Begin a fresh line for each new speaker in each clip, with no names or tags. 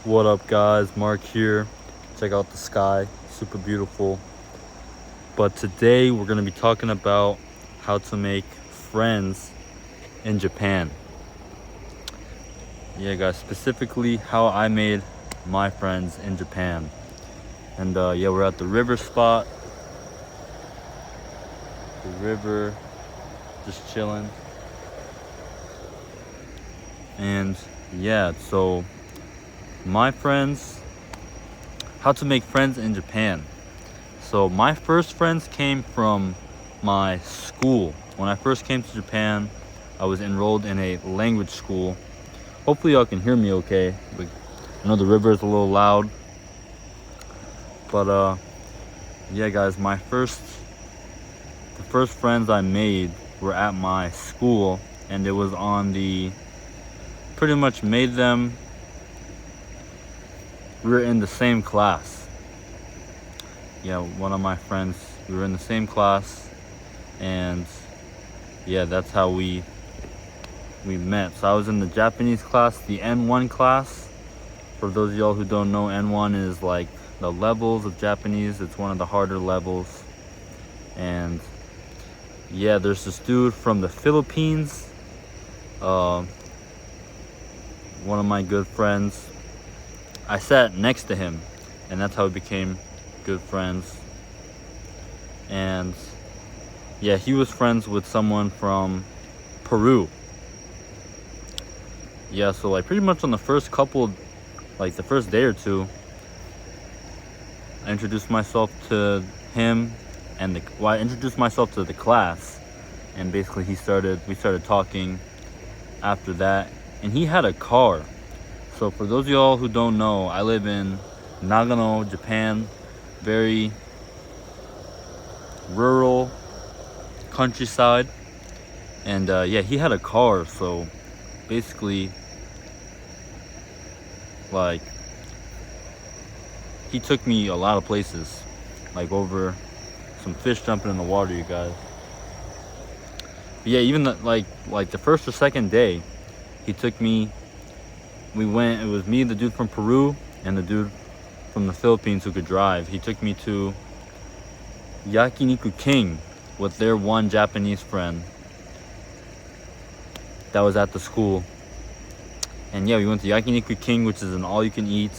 What up, guys? Mark here. Check out the sky, super beautiful. But today we're going to be talking about how to make friends in Japan. Yeah, guys, specifically how I made my friends in Japan. And yeah, we're at the river spot. The river, just chilling. And yeah, so my friends, how to make friends in Japan. So my first friends came from my school. When I first came to Japan, I was enrolled in a language school. Hopefully y'all can hear me okay. I know the river is a little loud. But yeah, guys, the first friends I made were at my school, and it was pretty much made them, we were in the same class. Yeah, one of my friends, we were in the same class, and yeah, that's how we met. So I was in the Japanese class, the N1 class. For those of y'all who don't know, N1 is like the levels of Japanese. It's one of the harder levels. And yeah, there's this dude from the Philippines, one of my good friends. I sat next to him, and that's how we became good friends. And yeah, he was friends with someone from Peru. Yeah, so like pretty much on the first couple, like the first day or two, I introduced myself to him, and I introduced myself to the class, and basically we started talking after that. And he had a car. So for those of y'all who don't know, I live in Nagano, Japan, very rural countryside. And yeah, he had a car, so basically, like, he took me a lot of places, like over some fish jumping in the water, you guys. But yeah, even like the first or second day, he took me. We went. It was me, the dude from Peru, and the dude from the Philippines who could drive. He took me to Yakiniku King with their one Japanese friend that was at the school. And yeah, we went to Yakiniku King, which is an all-you-can-eat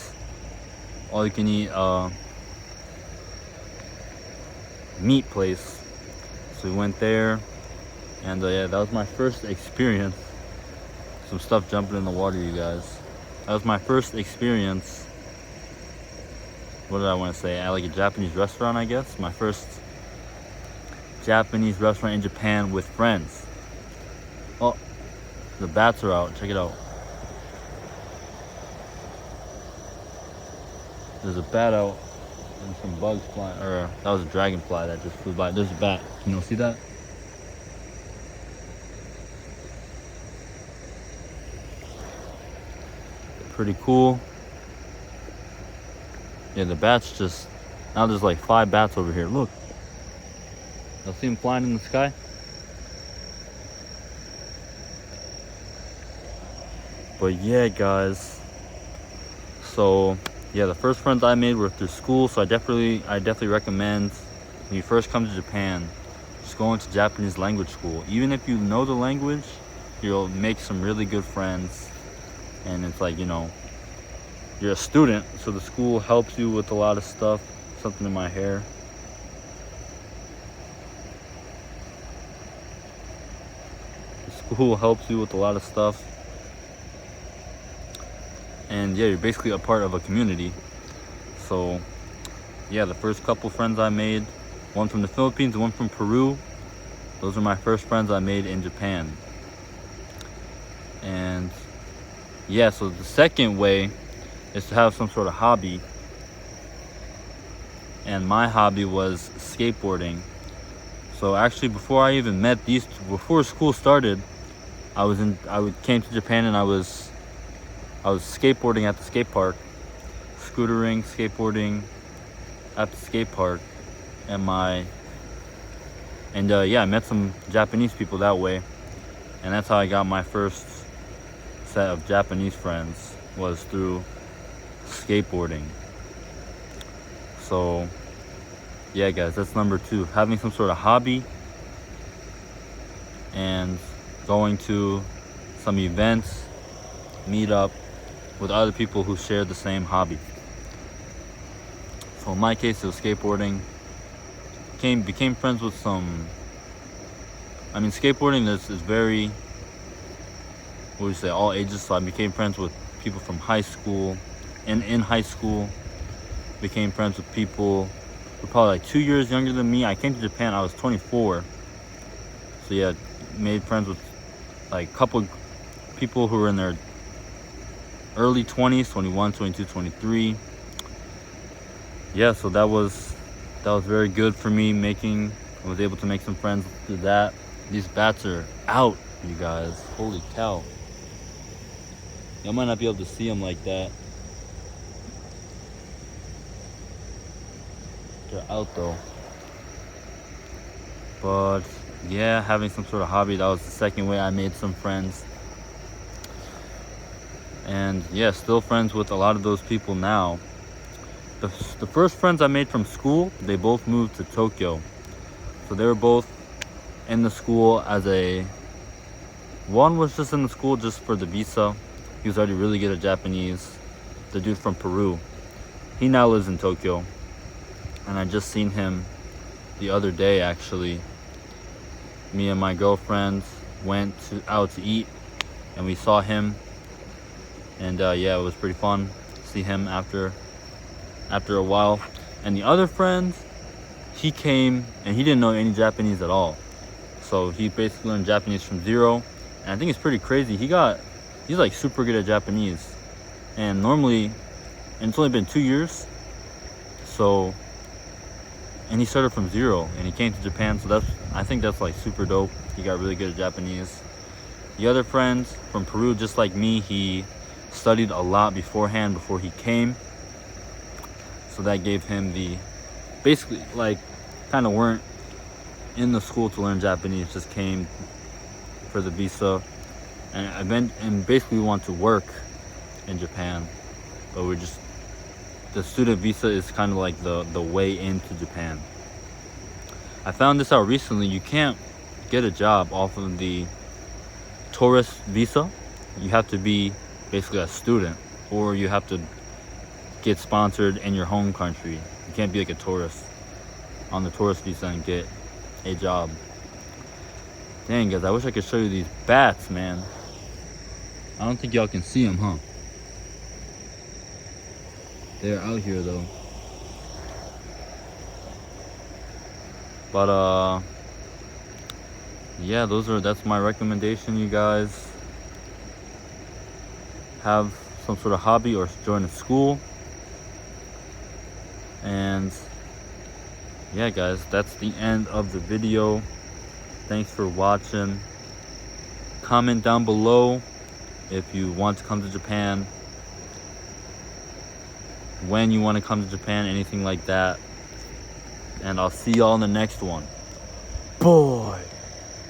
meat place. So we went there, and yeah, that was my first experience. Some stuff jumping in the water, you guys. That was my first experience. What did I want to say? At like a Japanese restaurant, I guess. My first Japanese restaurant in Japan with friends. Oh, the bats are out. Check it out. There's a bat out and some bugs flying. Or that was a dragonfly that just flew by. There's a bat. Can you see that? Pretty cool. Yeah, the bats just... Now there's like 5 bats over here. Look. You'll see them flying in the sky. But yeah, guys. So yeah, the first friends I made were through school. So I definitely recommend, when you first come to Japan, just going to Japanese language school. Even if you know the language, you'll make some really good friends. And it's like, you're a student, so the school helps you with a lot of stuff. Something in my hair. The school helps you with a lot of stuff. And yeah, you're basically a part of a community. So yeah, the first couple friends I made, one from the Philippines, one from Peru, those are my first friends I made in Japan. And yeah, so the second way is to have some sort of hobby. And my hobby was skateboarding. So actually, before school started, I came to Japan, and I was skateboarding at the skate park, skateboarding at the skate park, and yeah, I met some Japanese people that way, and that's how I got my first set of Japanese friends, was through skateboarding. So yeah guys, that's number 2, having some sort of hobby and going to some events, meet up with other people who share the same hobby. So in my case, it was skateboarding. Became friends with some, I mean, skateboarding is very, what would you say, all ages. So I became friends with people from high school, and in high school, became friends with people who were probably like 2 years younger than me. I came to Japan, I was 24. So yeah, made friends with like a couple people who were in their early 20s, 21, 22, 23. Yeah, so that was very good for me. I was able to make some friends through that. These bats are out, you guys. Holy cow. Y'all might not be able to see them like that. They're out though. But yeah, having some sort of hobby, that was the second way I made some friends. And yeah, still friends with a lot of those people now. The first friends I made from school, they both moved to Tokyo. So they were both in the school one was just in the school just for the visa. He was already really good at Japanese. The dude from Peru. He now lives in Tokyo. And I just seen him the other day actually. Me and my girlfriend went out to eat and we saw him. And yeah, it was pretty fun to see him after a while. And the other friend, he came and he didn't know any Japanese at all. So he basically learned Japanese from zero. And I think it's pretty crazy. He's like super good at Japanese. And normally, and it's only been 2 years. So, and he started from zero and he came to Japan. So I think that's like super dope. He got really good at Japanese. The other friend from Peru, just like me, he studied a lot beforehand before he came. So that gave him basically like kind of weren't in the school to learn Japanese, just came for the visa and basically want to work in Japan. But the student visa is kind of like the way into Japan. I found this out recently. You can't get a job off of the tourist visa. You have to be basically a student, or you have to get sponsored in your home country. You can't be like a tourist on the tourist visa and get a job. Dang guys, I wish I could show you these bats, man. I don't think y'all can see them, huh? They're out here though. But yeah, that's my recommendation, you guys. Have some sort of hobby or join a school. And yeah guys, that's the end of the video. Thanks for watching. Comment down below if you want to come to Japan, when you want to come to Japan, anything like that. And I'll see y'all in the next one. Boy.